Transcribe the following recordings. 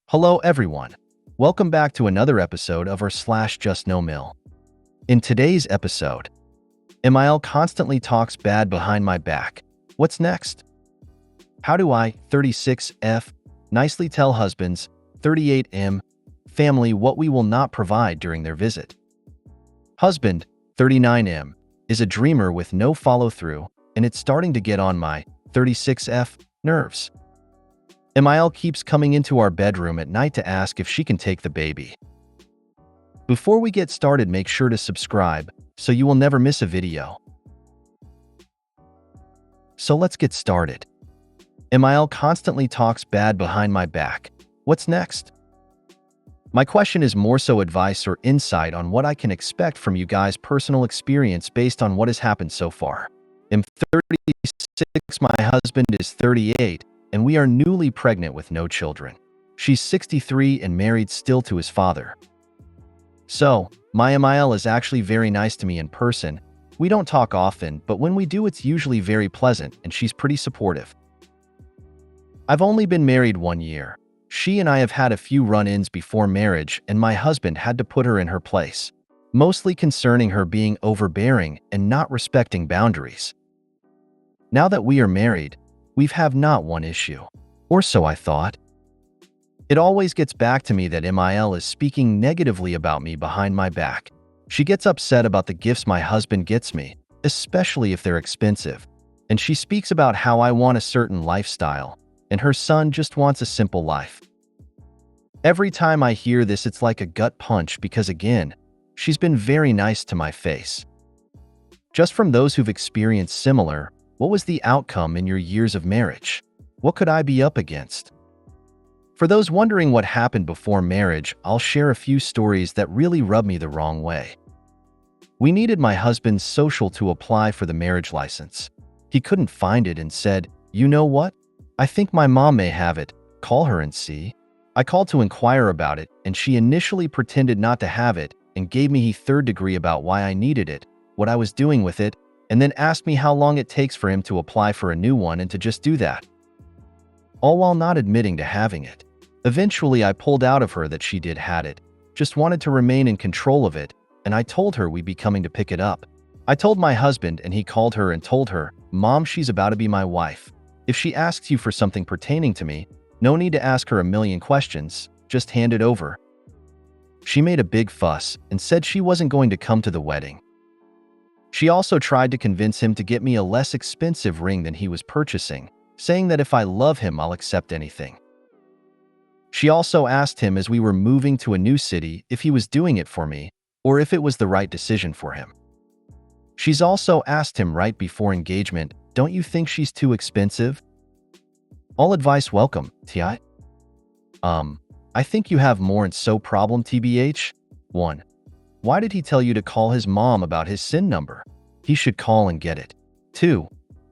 Hello everyone. Welcome back to another episode of our /JustNoMil. In today's episode, MIL constantly talks bad behind my back. What's next? How do I, 36F, nicely tell husbands, 38M, family what we will not provide during their visit? Husband, 39M, is a dreamer with no follow-through, and it's starting to get on my, 36F, nerves. MIL keeps coming into our bedroom at night to ask if she can take the baby. Before we get started, make sure to subscribe so you will never miss a video. So let's get started. MIL constantly talks bad behind my back. What's next? My question is more so advice or insight on what I can expect from you guys' personal experience based on what has happened so far. I'm 36, my husband is 38, and we are newly pregnant with no children. She's 63 and married still to his father. So, my MIL is actually very nice to me in person. We don't talk often, but when we do, it's usually very pleasant, and she's pretty supportive. I've only been married 1 year. She and I have had a few run-ins before marriage, and my husband had to put her in her place, mostly concerning her being overbearing and not respecting boundaries. Now that we are married, we've have not one issue. Or so I thought. It always gets back to me that MIL is speaking negatively about me behind my back. She gets upset about the gifts my husband gets me, especially if they're expensive. And she speaks about how I want a certain lifestyle, and her son just wants a simple life. Every time I hear this, it's like a gut punch because, again, she's been very nice to my face. Just from those who've experienced similar, what was the outcome in your years of marriage? What could I be up against? For those wondering what happened before marriage, I'll share a few stories that really rubbed me the wrong way. We needed my husband's social to apply for the marriage license. He couldn't find it and said, "You know what? I think my mom may have it. Call her and see." I called to inquire about it, and she initially pretended not to have it and gave me a third degree about why I needed it, what I was doing with it, and then asked me how long it takes for him to apply for a new one and to just do that, all while not admitting to having it. Eventually, I pulled out of her that she had it, just wanted to remain in control of it, and I told her we'd be coming to pick it up. I told my husband, and he called her and told her, "Mom, she's about to be my wife. If she asks you for something pertaining to me, no need to ask her a million questions, just hand it over." She made a big fuss and said she wasn't going to come to the wedding. She also tried to convince him to get me a less expensive ring than he was purchasing, saying that if I love him, I'll accept anything. She also asked him as we were moving to a new city if he was doing it for me or if it was the right decision for him. She's also asked him right before engagement, "Don't you think she's too expensive?" All advice welcome, T.I. I think you have more and so problem TBH. 1. Why did he tell you to call his mom about his SIN number? He should call and get it. 2.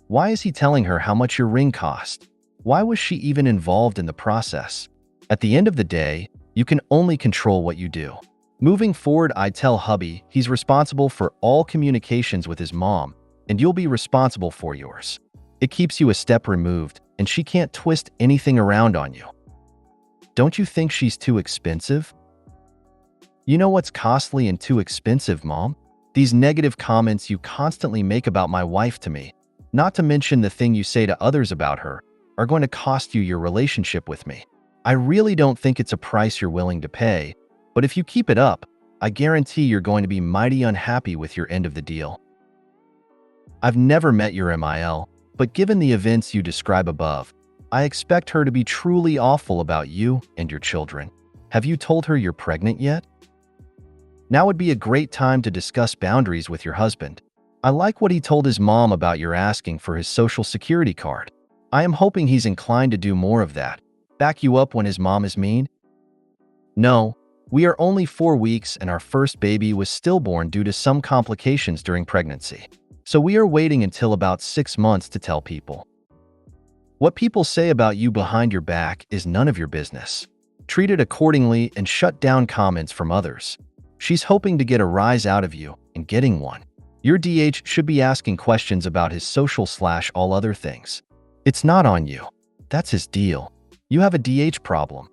Why is he telling her how much your ring cost? Why was she even involved in the process? At the end of the day, you can only control what you do. Moving forward, I tell hubby he's responsible for all communications with his mom, and you'll be responsible for yours. It keeps you a step removed, and she can't twist anything around on you. Don't you think she's too expensive? You know what's costly and too expensive, Mom? These negative comments you constantly make about my wife to me, not to mention the thing you say to others about her, are going to cost you your relationship with me. I really don't think it's a price you're willing to pay, but if you keep it up, I guarantee you're going to be mighty unhappy with your end of the deal. I've never met your MIL, but given the events you describe above, I expect her to be truly awful about you and your children. Have you told her you're pregnant yet? Now would be a great time to discuss boundaries with your husband. I like what he told his mom about your asking for his social security card. I am hoping he's inclined to do more of that. Back you up when his mom is mean? No, we are only 4 weeks and our first baby was stillborn due to some complications during pregnancy. So we are waiting until about 6 months to tell people. What people say about you behind your back is none of your business. Treat it accordingly and shut down comments from others. She's hoping to get a rise out of you and getting one. Your DH should be asking questions about his social/all other things. It's not on you. That's his deal. You have a DH problem.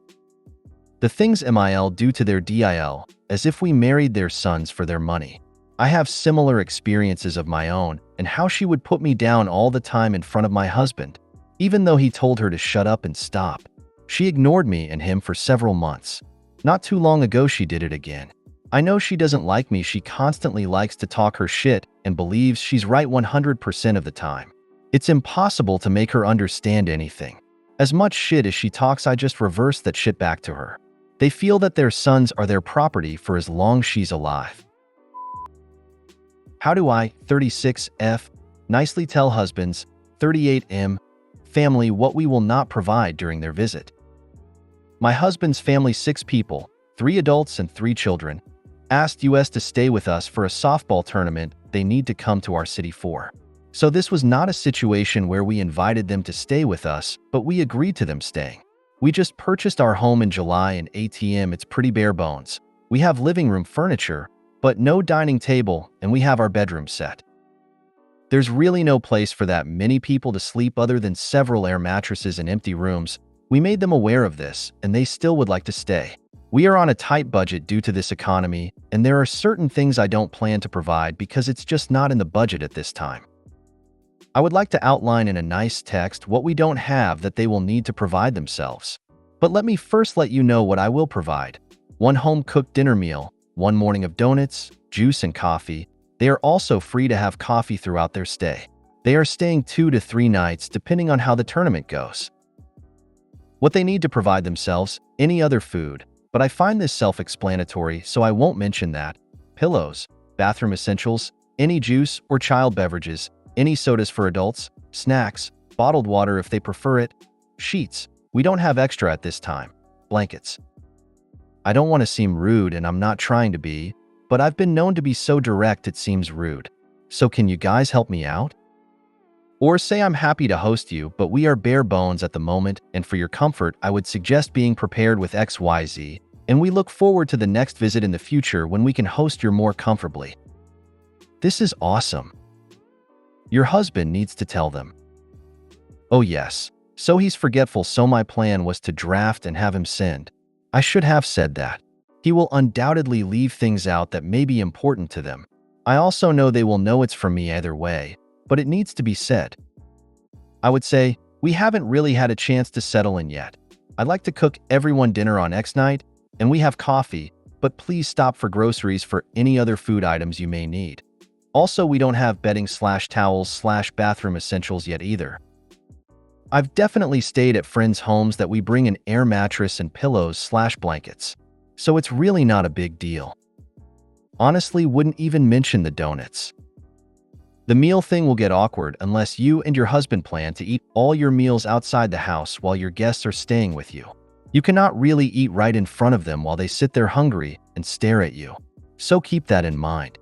The things MIL do to their DIL, as if we married their sons for their money. I have similar experiences of my own, and how she would put me down all the time in front of my husband. Even though he told her to shut up and stop, she ignored me and him for several months. Not too long ago she did it again. I know she doesn't like me. She constantly likes to talk her shit and believes she's right 100% of the time. It's impossible to make her understand anything. As much shit as she talks, I just reverse that shit back to her. They feel that their sons are their property for as long as she's alive. How do I, 36F, nicely tell husbands, 38M, family what we will not provide during their visit? My husband's family, 6 people, 3 adults and 3 children, asked us to stay with us for a softball tournament they need to come to our city for. So this was not a situation where we invited them to stay with us, but we agreed to them staying. We just purchased our home in July and ATM, it's pretty bare bones. We have living room furniture, but no dining table, and we have our bedroom set. There's really no place for that many people to sleep other than several air mattresses and empty rooms. We made them aware of this, and they still would like to stay. We are on a tight budget due to this economy, and there are certain things I don't plan to provide because it's just not in the budget at this time. I would like to outline in a nice text what we don't have that they will need to provide themselves. But let me first let you know what I will provide. 1 home-cooked dinner meal, 1 morning of donuts, juice, and coffee. They are also free to have coffee throughout their stay. They are staying 2 to 3 nights depending on how the tournament goes. What they need to provide themselves, any other food, but I find this self-explanatory, so I won't mention that. Pillows, bathroom essentials, any juice or child beverages, any sodas for adults, snacks, bottled water if they prefer it, sheets. We don't have extra at this time. Blankets. I don't want to seem rude, and I'm not trying to be, but I've been known to be so direct it seems rude. So can you guys help me out? Or say I'm happy to host you, but we are bare bones at the moment, and for your comfort, I would suggest being prepared with XYZ, and we look forward to the next visit in the future when we can host you more comfortably. This is awesome. Your husband needs to tell them. Oh yes, so he's forgetful, so my plan was to draft and have him send. I should have said that. He will undoubtedly leave things out that may be important to them. I also know they will know it's from me either way, but it needs to be said. I would say, we haven't really had a chance to settle in yet. I'd like to cook everyone dinner on X night, and we have coffee, but please stop for groceries for any other food items you may need. Also, we don't have bedding/towels/bathroom essentials yet either. I've definitely stayed at friends' homes that we bring an air mattress and pillows/blankets, so it's really not a big deal. Honestly, wouldn't even mention the donuts. The meal thing will get awkward unless you and your husband plan to eat all your meals outside the house while your guests are staying with you. You cannot really eat right in front of them while they sit there hungry and stare at you, so keep that in mind.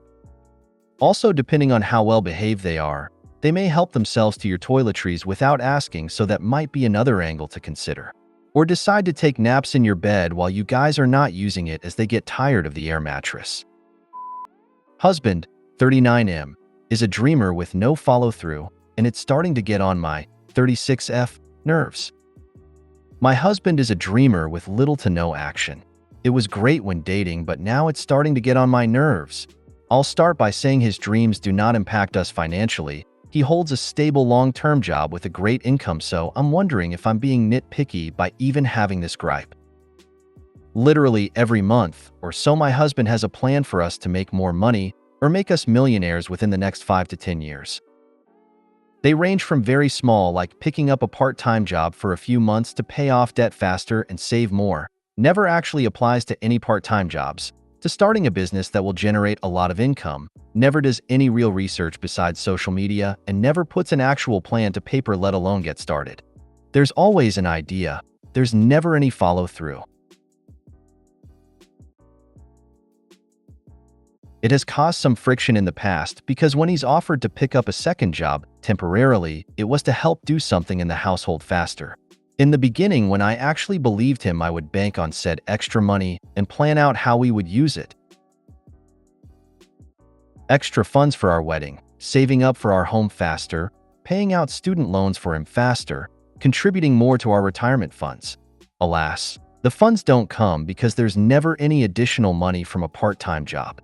Also, depending on how well behaved they are, they may help themselves to your toiletries without asking, so that might be another angle to consider. Or decide to take naps in your bed while you guys are not using it as they get tired of the air mattress. Husband, 39M, is a dreamer with no follow-through, and it's starting to get on my 36F nerves. My husband is a dreamer with little to no action. It was great when dating, but now it's starting to get on my nerves. I'll start by saying his dreams do not impact us financially. He holds a stable long-term job with a great income, so I'm wondering if I'm being nitpicky by even having this gripe. Literally every month or so, my husband has a plan for us to make more money or make us millionaires within the next 5 to 10 years. They range from very small, like picking up a part-time job for a few months to pay off debt faster and save more, never actually applies to any part-time jobs, to starting a business that will generate a lot of income, never does any real research besides social media, and never puts an actual plan to paper, let alone get started. There's always an idea, there's never any follow-through. It has caused some friction in the past because when he's offered to pick up a second job, temporarily, it was to help do something in the household faster. In the beginning, when I actually believed him, I would bank on said extra money and plan out how we would use it. Extra funds for our wedding, saving up for our home faster, paying out student loans for him faster, contributing more to our retirement funds. Alas, The funds don't come because there's never any additional money from a part-time job.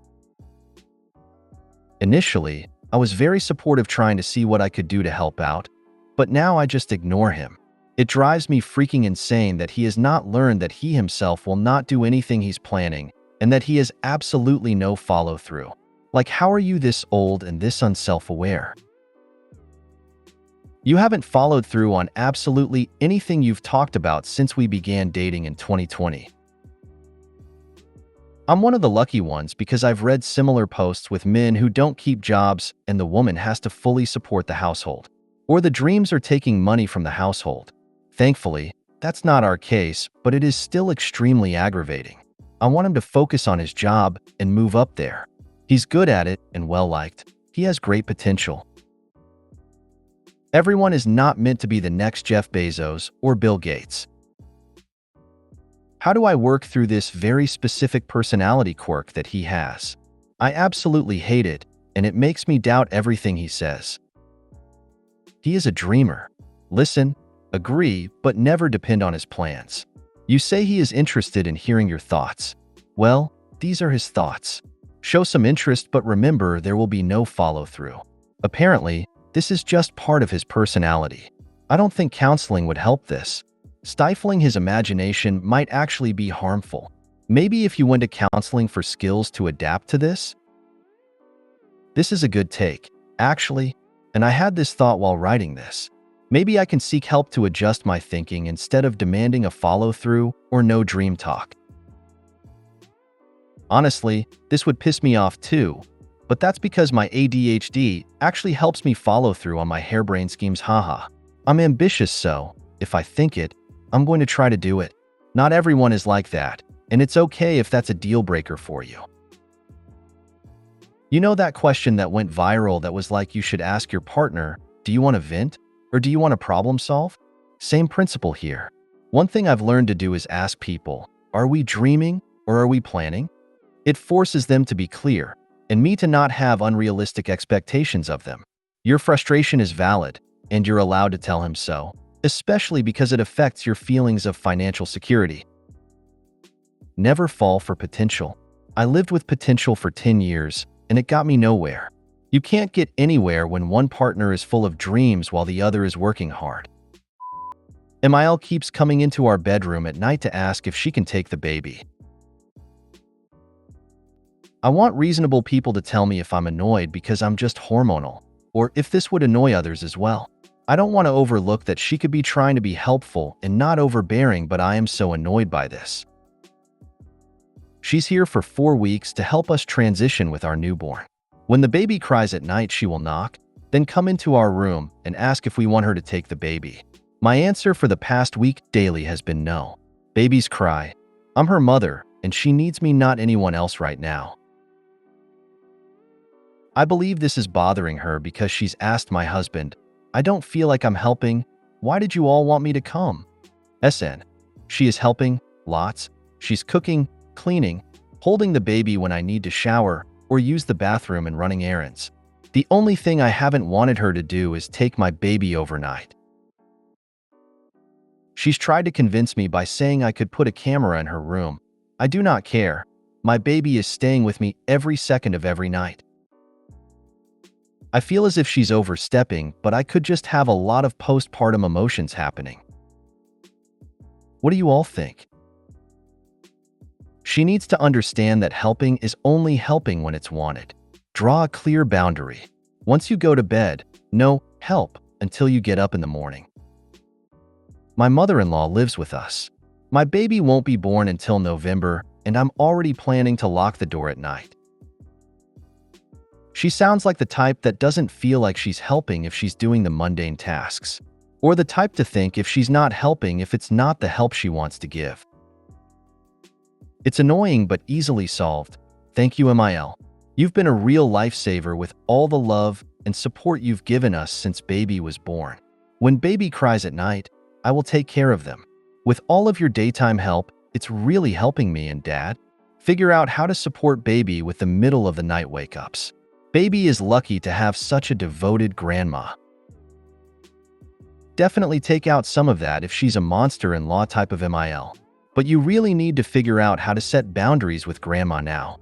Initially, I was very supportive trying to see what I could do to help out, but now I just ignore him. It drives me freaking insane that he has not learned that he himself will not do anything he's planning and that he has absolutely no follow-through. Like, how are you this old and this unself-aware? You haven't followed through on absolutely anything you've talked about since we began dating in 2020. I'm one of the lucky ones because I've read similar posts with men who don't keep jobs and the woman has to fully support the household. Or the dreams are taking money from the household. Thankfully, that's not our case, but it is still extremely aggravating. I want him to focus on his job and move up there. He's good at it and well-liked. He has great potential. Everyone is not meant to be the next Jeff Bezos or Bill Gates. How do I work through this very specific personality quirk that he has? I absolutely hate it, and it makes me doubt everything he says. He is a dreamer. Listen, agree, but never depend on his plans. You say he is interested in hearing your thoughts. Well, these are his thoughts. Show some interest, but remember there will be no follow-through. Apparently, this is just part of his personality. I don't think counseling would help this. Stifling his imagination might actually be harmful. Maybe if you went to counseling for skills to adapt to this? This is a good take, actually, and I had this thought while writing this. Maybe I can seek help to adjust my thinking instead of demanding a follow-through or no dream talk. Honestly, this would piss me off too, but that's because my ADHD actually helps me follow through on my harebrained schemes, haha. I'm ambitious, so if I think it, I'm going to try to do it. Not everyone is like that, and it's okay if that's a deal breaker for you. You know that question that went viral that was like you should ask your partner, do you want to vent or do you want to problem solve? Same principle here. One thing I've learned to do is ask people, are we dreaming or are we planning? It forces them to be clear, and me to not have unrealistic expectations of them. Your frustration is valid, and you're allowed to tell him so, especially because it affects your feelings of financial security. Never fall for potential. I lived with potential for 10 years, and it got me nowhere. You can't get anywhere when one partner is full of dreams while the other is working hard. MIL keeps coming into our bedroom at night to ask if she can take the baby. I want reasonable people to tell me if I'm annoyed because I'm just hormonal, or if this would annoy others as well. I don't want to overlook that she could be trying to be helpful and not overbearing, but I am so annoyed by this. She's here for 4 weeks to help us transition with our newborn. When the baby cries at night, she will knock, then come into our room and ask if we want her to take the baby. My answer for the past week daily has been no. Babies cry. I'm her mother, and she needs me, not anyone else right now. I believe this is bothering her because she's asked my husband, I don't feel like I'm helping. Why did you all want me to come? SN. She is helping, lots. She's cooking, cleaning, holding the baby when I need to shower or use the bathroom and running errands. The only thing I haven't wanted her to do is take my baby overnight. She's tried to convince me by saying I could put a camera in her room. I do not care. My baby is staying with me every second of every night. I feel as if she's overstepping, but I could just have a lot of postpartum emotions happening. What do you all think? She needs to understand that helping is only helping when it's wanted. Draw a clear boundary. Once you go to bed, no help until you get up in the morning. My mother-in-law lives with us. My baby won't be born until November, and I'm already planning to lock the door at night. She sounds like the type that doesn't feel like she's helping if she's doing the mundane tasks, or the type to think if she's not helping if it's not the help she wants to give. It's annoying but easily solved. Thank you, MIL. You've been a real lifesaver with all the love and support you've given us since baby was born. When baby cries at night, I will take care of them. With all of your daytime help, it's really helping me and Dad figure out how to support baby with the middle of the night wake-ups. Baby is lucky to have such a devoted grandma. Definitely take out some of that if she's a monster-in-law type of MIL. But you really need to figure out how to set boundaries with grandma now.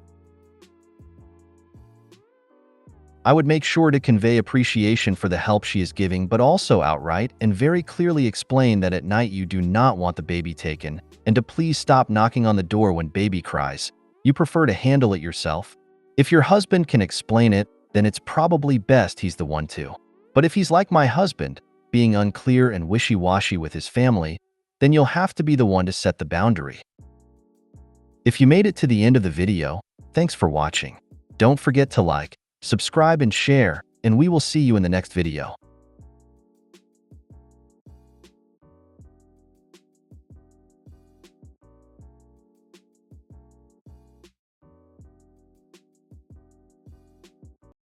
I would make sure to convey appreciation for the help she is giving, but also outright and very clearly explain that at night you do not want the baby taken, and to please stop knocking on the door when baby cries. You prefer to handle it yourself. If your husband can explain it, then it's probably best he's the one to. But if he's like my husband, being unclear and wishy-washy with his family, then you'll have to be the one to set the boundary. If you made it to the end of the video, thanks for watching. Don't forget to like, subscribe and share, and we will see you in the next video.